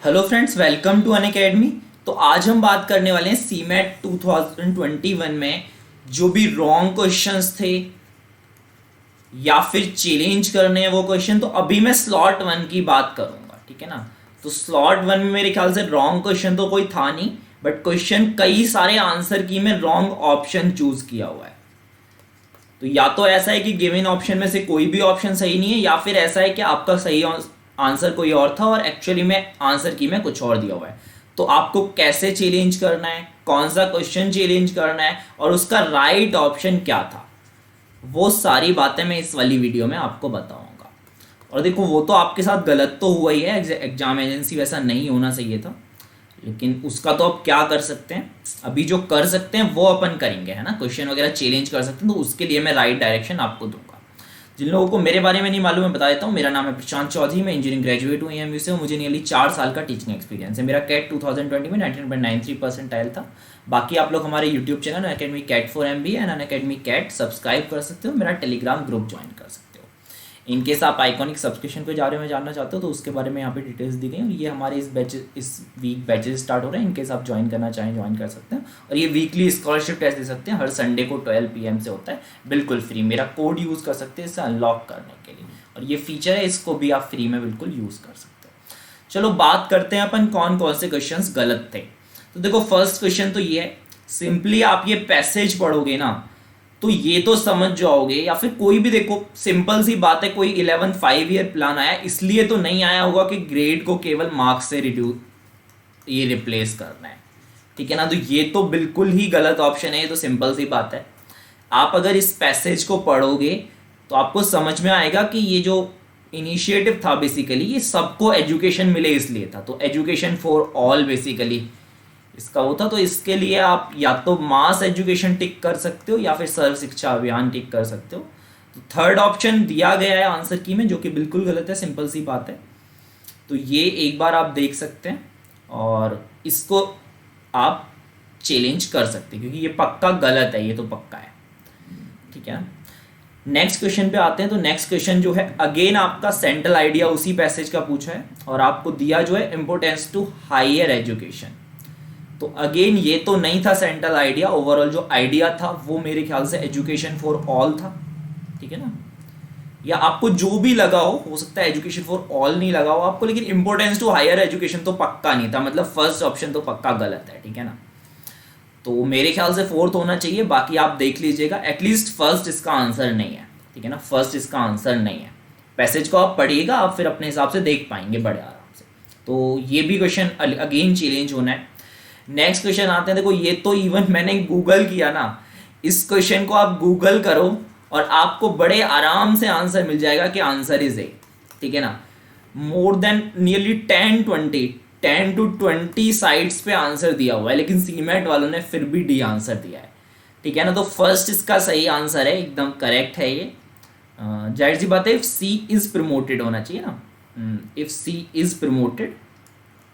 Hello friends, welcome to Unacademy. तो आज हम बात करने वाले हैं सीमेट 2021 में जो भी रॉन्ग क्वेश्चंस थे या फिर चैलेंज करने हैं वो क्वेश्चन। तो अभी मैं स्लॉट वन की बात करूंगा, ठीक है ना। तो स्लॉट वन में मेरे ख्याल से रॉन्ग क्वेश्चन तो कोई था नहीं, बट क्वेश्चन कई सारे आंसर की में रॉन्ग ऑप्शन चूज किया हुआ है। तो या तो ऐसा है कि गिवन ऑप्शन में से कोई भी ऑप्शन सही नहीं है, या फिर ऐसा है कि आपका सही आंसर कोई और था और एक्चुअली में आंसर की में कुछ और दिया हुआ है। तो आपको कैसे चैलेंज करना है, कौन सा क्वेश्चन चैलेंज करना है और उसका राइट ऑप्शन क्या था, वो सारी बातें मैं इस वाली वीडियो में आपको बताऊंगा। और देखो, वो तो आपके साथ गलत तो हुआ ही है, एग्जाम एजेंसी वैसा नहीं होना चाहिए था, लेकिन उसका तो अब क्या कर सकते हैं। अभी जो कर सकते हैं वो अपन करेंगे, है ना। क्वेश्चन वगैरह चैलेंज कर सकते हैं, तो उसके लिए मैं राइट डायरेक्शन आपको दूंगा। जिन लोगों को मेरे बारे में नहीं मालूम, मैं बता देता हूँ। मेरा नाम है प्रशांत चौधरी, मैं इंजीनियरिंग ग्रेजुएट हूँ एएमयू से। मुझे नियरली 4 साल का टीचिंग एक्सपीरियंस है। मेरा कैट 2020 में 19.93% था। बाकी आप लोग हमारे YouTube channel Unacademy CAT for MBA and Unacademy CAT subscribe कर सकते हो। मेरा टेलीग्राम ग्रुप ज्वाइन कर सकते हो। इन केस आप आइकॉनिक सब्सक्रिप्शन के बारे में जानना चाहते हो तो उसके बारे में यहाँ पे डिटेल्स दी गई हैं। ये हमारे इस वीक बैचेस स्टार्ट हो रहे हैं। इन केस आप ज्वाइन करना चाहें ज्वाइन कर सकते हैं। और ये वीकली स्कॉलरशिप टेस्ट दे सकते हैं। हर संडे को 12 PM से होता है, बिल्कुल फ्री। मेरा कोड यूज़ कर सकते हैं इसे अनलॉक करने के लिए, और ये फीचर है, इसको भी आप फ्री में बिल्कुल यूज़ कर सकते हो। चलो बात करते हैं अपन कौन कौन से क्वेश्चन गलत थे। तो देखो, फर्स्ट क्वेश्चन तो ये है, सिंपली आप ये पैसेज पढ़ोगे ना तो ये तो समझ जाओगे, या फिर कोई भी देखो, सिंपल सी बात है, कोई 11 5 ईयर प्लान आया, इसलिए तो नहीं आया होगा कि ग्रेड को केवल मार्क्स से ये रिप्लेस करना है, ठीक है ना। तो ये तो बिल्कुल ही गलत ऑप्शन है, ये तो सिंपल सी बात है। आप अगर इस पैसेज को पढ़ोगे तो आपको समझ में आएगा कि ये जो इनिशिएटिव था बेसिकली, ये सबको एजुकेशन मिले इसलिए था। तो एजुकेशन फॉर ऑल बेसिकली इसका वो था। तो इसके लिए आप या तो मास एजुकेशन टिक कर सकते हो या फिर सर्व शिक्षा अभियान टिक कर सकते हो। तो थर्ड ऑप्शन दिया गया है आंसर की में, जो कि बिल्कुल गलत है, सिंपल सी बात है। तो ये एक बार आप देख सकते हैं और इसको आप चैलेंज कर सकते हैं, क्योंकि ये पक्का गलत है, ये तो पक्का है, ठीक है। नेक्स्ट क्वेश्चन पे आते हैं। तो नेक्स्ट क्वेश्चन जो है, अगेन आपका सेंट्रल आइडिया उसी पैसेज का पूछा है और आपको दिया जो है इम्पोर्टेंस टू हायर एजुकेशन। तो अगेन ये तो नहीं था सेंट्रल आइडिया, ओवरऑल जो आइडिया था वो मेरे ख्याल से एजुकेशन फॉर ऑल था, ठीक है ना। या आपको जो भी लगा हो सकता है एजुकेशन फॉर ऑल नहीं लगा हो आपको, लेकिन इंपॉर्टेंस टू हायर एजुकेशन तो पक्का नहीं था, मतलब फर्स्ट ऑप्शन तो पक्का गलत है, ठीक है ना। तो मेरे ख्याल से फोर्थ होना चाहिए, बाकी आप देख लीजिएगा। एटलीस्ट फर्स्ट इसका आंसर नहीं है, ठीक है ना, फर्स्ट इसका आंसर नहीं है। पैसेज को आप पढ़िएगा, आप फिर अपने हिसाब से देख पाएंगे बड़े आराम से। तो ये भी क्वेश्चन अगेन चैलेंज होना है। नेक्स्ट क्वेश्चन आते हैं। देखो, ये तो इवन मैंने गूगल किया ना, इस क्वेश्चन को आप गूगल करो और आपको बड़े आराम से आंसर मिल जाएगा कि आंसर इज ए, ठीक है ना। More than nearly 10 to 20 sites पे आंसर दिया हुआ है, लेकिन सीमेट वालों ने फिर भी डी आंसर दिया है, ठीक है ना। तो फर्स्ट इसका सही आंसर है, एकदम करेक्ट है ये। जाहिर सी बात है, इफ सी इज प्रमोटेड होना चाहिए ना। If she is promoted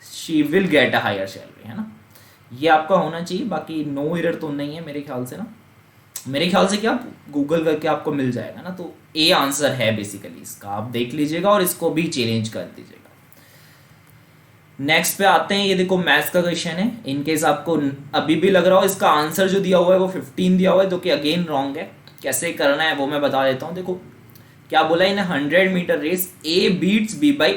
she will get a higher salary, है ना, ये आपका होना चाहिए। बाकी नो एरर तो नहीं है मेरे ख्याल से ना। मेरे ख्याल से क्या, आप गूगल करके आपको मिल जाएगा ना। तो ए आंसर है बेसिकली इसका, आप देख लीजिएगा और इसको भी चैलेंज कर दीजिएगा। नेक्स्ट पे आते हैं। ये देखो, मैथ्स का क्वेश्चन है। इनकेस आपको अभी भी लग रहा हो इसका आंसर जो दिया हुआ है वो 15 दिया हुआ है, जो कि अगेन रॉन्ग है। कैसे करना है वो मैं बता देता हूँ। देखो क्या बोला in 100 meter race A beats B by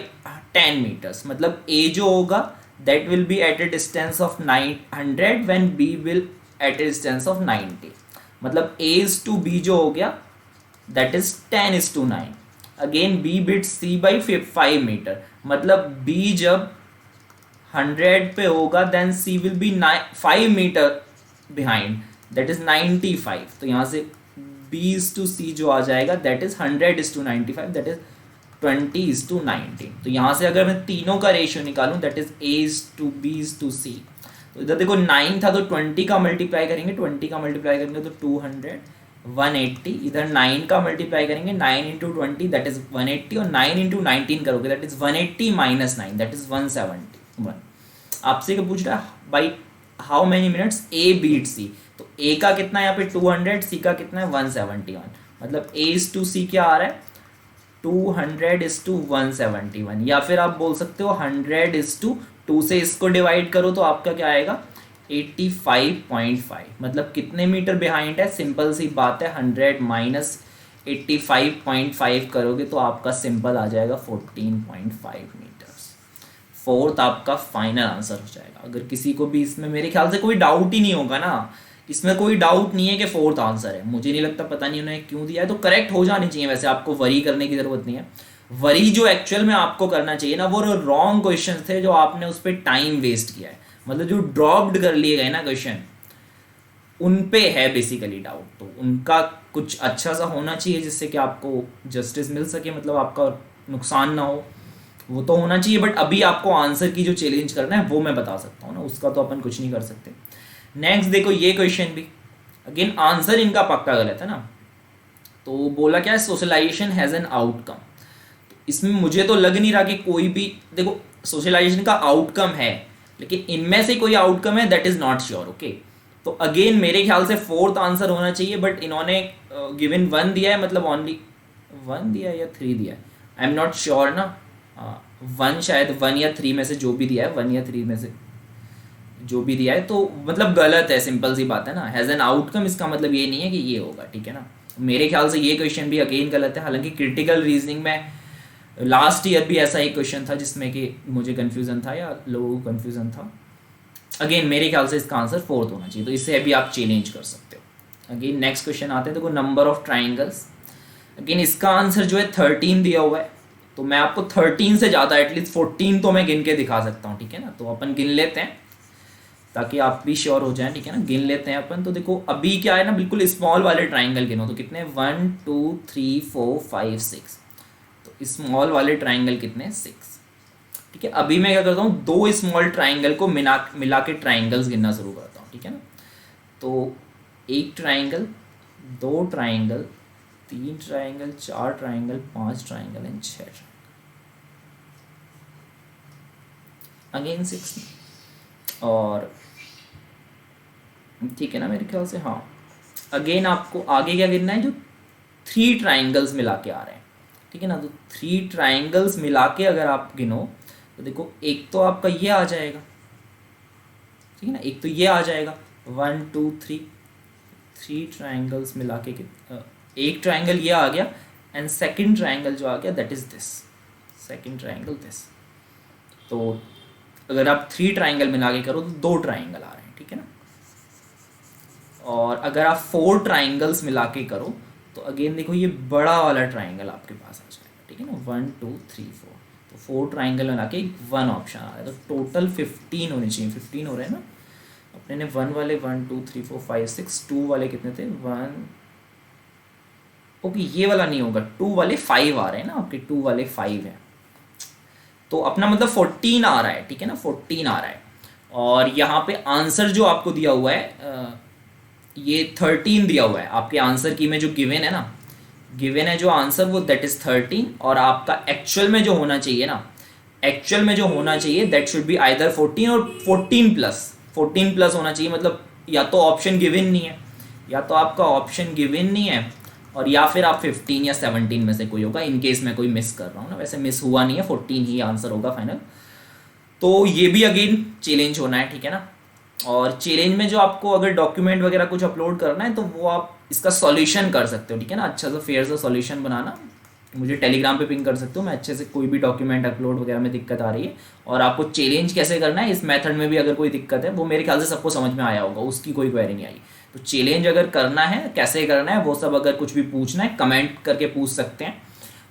10 meters, मतलब ए जो होगा that will be at a distance of 900 when B will at a distance of 90, मतलब A is to B जो हो गया that is 10:9। Again B beats C by 5 meter, मतलब B जब 100 पे होगा then C will be 5 meter behind that is 95। तो यहाँ से B is to C जो आ जाएगा that is 100:95, that is 20:19। तो यहाँ से अगर मैं तीनों का रेशियो निकालूं दैट इज A:B:C। तो इधर देखो 9 था तो 20 का मल्टीप्लाई करेंगे, 20 का मल्टीप्लाई करेंगे तो 200, 180। इधर 9 का मल्टीप्लाई करेंगे, 9 इंटू 20 दैट इज 180, और 9 इंटू 19 करोगे that is 180 minus 9 that is 171। आपसे क्या पूछ रहा है by how many minutes A beat C. तो ए का कितना है यहाँ पे 200, सी का कितना है 171, मतलब A:C क्या आ रहा है 200:171, या फिर आप बोल सकते हो 100:2 2 से इसको डिवाइड करो तो आपका क्या आएगा 85.5, मतलब कितने मीटर बिहाइंड है, सिंपल सी बात है 100 माइनस 85.5 करोगे तो आपका सिंपल आ जाएगा 14.5 मीटर्स। फोर्थ आपका फाइनल आंसर हो जाएगा। अगर किसी को भी इसमें मेरे ख्याल से कोई डाउट ही नहीं होगा ना, इसमें कोई डाउट नहीं है कि फोर्थ आंसर है, मुझे नहीं लगता, पता नहीं उन्हें क्यों दिया है, तो करेक्ट हो जानी चाहिए। वैसे आपको वरी करने की जरूरत नहीं है, वरी जो एक्चुअल में आपको करना चाहिए ना वो रॉन्ग क्वेश्चन थे जो आपने उस पर टाइम वेस्ट किया है, मतलब जो ड्रॉप्ड कर लिए गए ना क्वेश्चन उन पे है बेसिकली डाउट, तो उनका कुछ अच्छा सा होना चाहिए जिससे कि आपको जस्टिस मिल सके, मतलब आपका नुकसान ना हो, वो तो होना चाहिए। बट अभी आपको आंसर की जो चैलेंज करना है वो मैं बता सकता हूँ ना, उसका तो अपन कुछ नहीं कर सकते। नेक्स्ट देखो ये क्वेश्चन भी अगेन आंसर इनका पक्का गलत है ना, तो बोला क्या है सोशलाइजेशन हैज़ एन आउटकम। इसमें मुझे तो लग नहीं रहा कि कोई भी, देखो सोशलाइजेशन का आउटकम है लेकिन इनमें से कोई आउटकम है that is not sure. Okay, तो अगेन मेरे ख्याल से फोर्थ आंसर होना चाहिए, बट इन्होंने गिवन 1 दिया है, मतलब ओनली 1 दिया है या 3 दिया है, आई एम नॉट श्योर ना, 1 शायद 1 या 3 में से जो भी दिया है, 1 या 3 में से जो भी दिया है, तो मतलब गलत है, सिंपल सी बात है ना। हैज़ एन आउटकम इसका मतलब ये नहीं है कि ये होगा, ठीक है ना। मेरे ख्याल से ये क्वेश्चन भी अगेन गलत है, हालांकि क्रिटिकल रीजनिंग में लास्ट ईयर भी ऐसा एक क्वेश्चन था जिसमें कि मुझे कन्फ्यूज़न था या लोगों को कन्फ्यूज़न था। अगेन मेरे ख्याल से इसका आंसर फोर्थ होना चाहिए, तो इससे अभी आप चेंज कर सकते हो। अगेन नेक्स्ट क्वेश्चन आते हैं, देखो नंबर ऑफ ट्राइंगल्स। अगेन इसका आंसर जो है 13 दिया हुआ है, तो मैं आपको 13 से ज़्यादा एटलीस्ट 14 तो मैं गिन के दिखा सकता हूँ, ठीक है ना। तो अपन गिन लेते हैं ताकि आप भी श्योर हो जाएं, ठीक है ना। गिन लेते हैं अपन, तो देखो अभी क्या है ना, बिल्कुल स्मॉल वाले ट्राइंगल गिनो, तो कितने 1 2 3 4 5 6, तो स्मॉल वाले ट्राइंगल कितने 6, ठीक है। अभी मैं क्या करता हूँ 2 स्मॉल ट्राइंगल को मिला के ट्राइंगल्स गिनना शुरू करता हूँ, ठीक है ना। तो 1 triangle, 2 triangle, 3 triangle, 4 triangle, 5 triangle and 6 triangle, again 6, और ठीक है ना मेरे ख्याल से, हाँ। अगेन आपको आगे क्या गिनना है, जो 3 ट्राइंगल्स मिला के आ रहे हैं, ठीक है ना। तो 3 ट्राइंगल्स मिला के अगर आप गिनो तो देखो एक तो आपका ये आ जाएगा, ठीक है ना, एक तो ये आ जाएगा 1 2 3 ट्राइंगल्स मिला के एक ट्राइंगल ये आ गया, एंड सेकंड ट्राइंगल जो आ गया that is this, second triangle this. तो अगर आप 3 ट्राइंगल मिला के करो तो 2 ट्राइंगल आ रहे हैं, ठीक है ना। और अगर आप 4 ट्राइंगल्स मिला के करो तो अगेन देखो ये बड़ा वाला ट्राइंगल आपके पास आ जाएगा, ठीक है ना, 1 2 3 4, तो 4 ट्राइंगल बना के 1 ऑप्शन आ रहा है, तो टोटल 15 होने चाहिए, 15 हो रहे हैं ना अपने ने। 1 वाले 1 2 3 4 5 6, 2 वाले कितने थे 1, ओके ये वाला नहीं होगा, 2 वाले 5 आ रहे हैं ना आपके, 2 वाले 5 हैं, तो अपना मतलब 14 आ रहा है, ठीक है ना, 14 आ रहा है। और यहाँ पे आंसर जो आपको दिया हुआ है ये 13 दिया हुआ है आपके आंसर की में, जो गिवन है ना, गिवन है जो आंसर वो दैट इज 13, और आपका एक्चुअल में जो होना चाहिए ना, एक्चुअल में जो होना चाहिए दैट शुड बी आइदर 14 और 14 प्लस होना चाहिए, मतलब या तो ऑप्शन गिवन नहीं है, या तो आपका ऑप्शन गिवन नहीं है, और या फिर आप 15 या 17 में से कोई होगा, इन केस मैं कोई मिस कर रहा हूँ ना, वैसे मिस हुआ नहीं है, 14 ही आंसर होगा फाइनल। तो ये भी अगेन चैलेंज होना है, ठीक है ना। और चैलेंज में जो आपको अगर डॉक्यूमेंट वगैरह कुछ अपलोड करना है तो वो आप इसका सॉल्यूशन कर सकते हो, ठीक है ना, अच्छा सा फेयर सा सॉल्यूशन बनाना, मुझे टेलीग्राम पे पिंग कर सकते हो, मैं अच्छे से कोई भी डॉक्यूमेंट अपलोड वगैरह में दिक्कत आ रही है, और आपको चैलेंज कैसे करना है इस मेथड में भी अगर कोई दिक्कत है, वो मेरे ख्याल से सबको समझ में आया होगा, उसकी कोई क्वेरी नहीं आई। तो चैलेंज अगर करना है कैसे करना है वो सब अगर कुछ भी पूछना है कमेंट करके पूछ सकते हैं।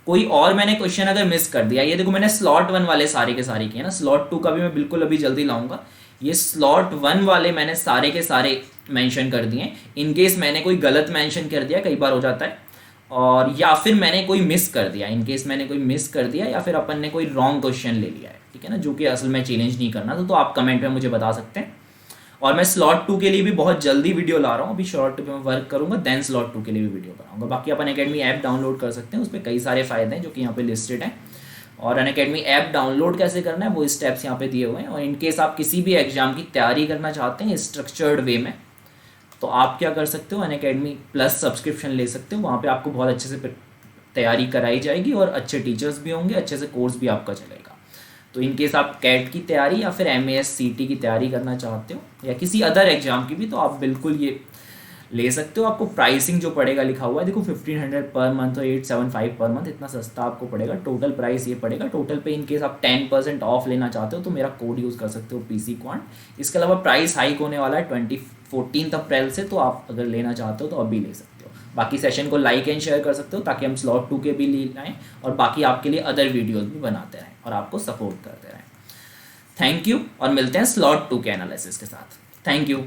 कोई और मैंने क्वेश्चन अगर मिस कर दिया, ये देखो मैंने स्लॉट 1 वाले सारे के सारे किए ना, स्लॉट 2 का भी मैं बिल्कुल अभी जल्दी लाऊंगा, ये स्लॉट 1 वाले मैंने सारे के सारे मेंशन कर दिए। इन केस मैंने कोई गलत मेंशन कर दिया, कई बार हो जाता है, और या फिर मैंने कोई मिस कर दिया, इन केस मैंने कोई मिस कर दिया या फिर अपन ने कोई रॉन्ग क्वेश्चन ले लिया है, ठीक है ना, जो कि असल में चैलेंज नहीं करना था, तो आप कमेंट में मुझे बता सकते हैं। और मैं स्लॉट 2 के लिए भी बहुत जल्दी वीडियो ला रहा हूँ, अभी शॉर्ट पे मैं वर्क करूँगा, देन स्लॉट 2 के लिए भी वीडियो बनाऊंगा। बाकी अपन अकेडमी ऐप डाउनलोड कर सकते हैं, उस पर कई सारे फायदे हैं जो कि यहाँ पे लिस्टेड हैं, और अनअकैडमी ऐप डाउनलोड कैसे करना है वो स्टेप्स यहाँ पे दिए हुए हैं। और इनकेस आप किसी भी एग्जाम की तैयारी करना चाहते हैं स्ट्रक्चर्ड वे में, तो आप क्या कर सकते हो, अनअकैडमी प्लस सब्सक्रिप्शन ले सकते हो, वहाँ पे आपको बहुत अच्छे से तैयारी कराई जाएगी और अच्छे टीचर्स भी होंगे, अच्छे से कोर्स भी आपका चलेगा। तो इनकेस आप कैट की तैयारी या फिर MAS CT की तैयारी करना चाहते हो या किसी अदर एग्जाम की भी, तो आप बिल्कुल ये ले सकते हो। आपको प्राइसिंग जो पड़ेगा लिखा हुआ है देखो 1500 पर मंथ और 875 पर मंथ, इतना सस्ता आपको पड़ेगा। टोटल प्राइस ये पड़ेगा। टोटल पे इनकेस आप 10% ऑफ लेना चाहते हो तो मेरा कोड यूज़ कर सकते हो PC क्वांट। इसके अलावा प्राइस हाइक होने वाला है 14 अप्रैल से, तो आप अगर लेना चाहते हो तो अभी ले सकते हो। बाकी सेशन को लाइक एंड शेयर कर सकते हो ताकि हम स्लॉट 2 के भी ले आएँ और बाकी आपके लिए अदर वीडियोज़ भी बनाते रहें और आपको सपोर्ट करते रहें। थैंक यू और मिलते हैं स्लॉट 2 के एनालिसिस के साथ। Thank you.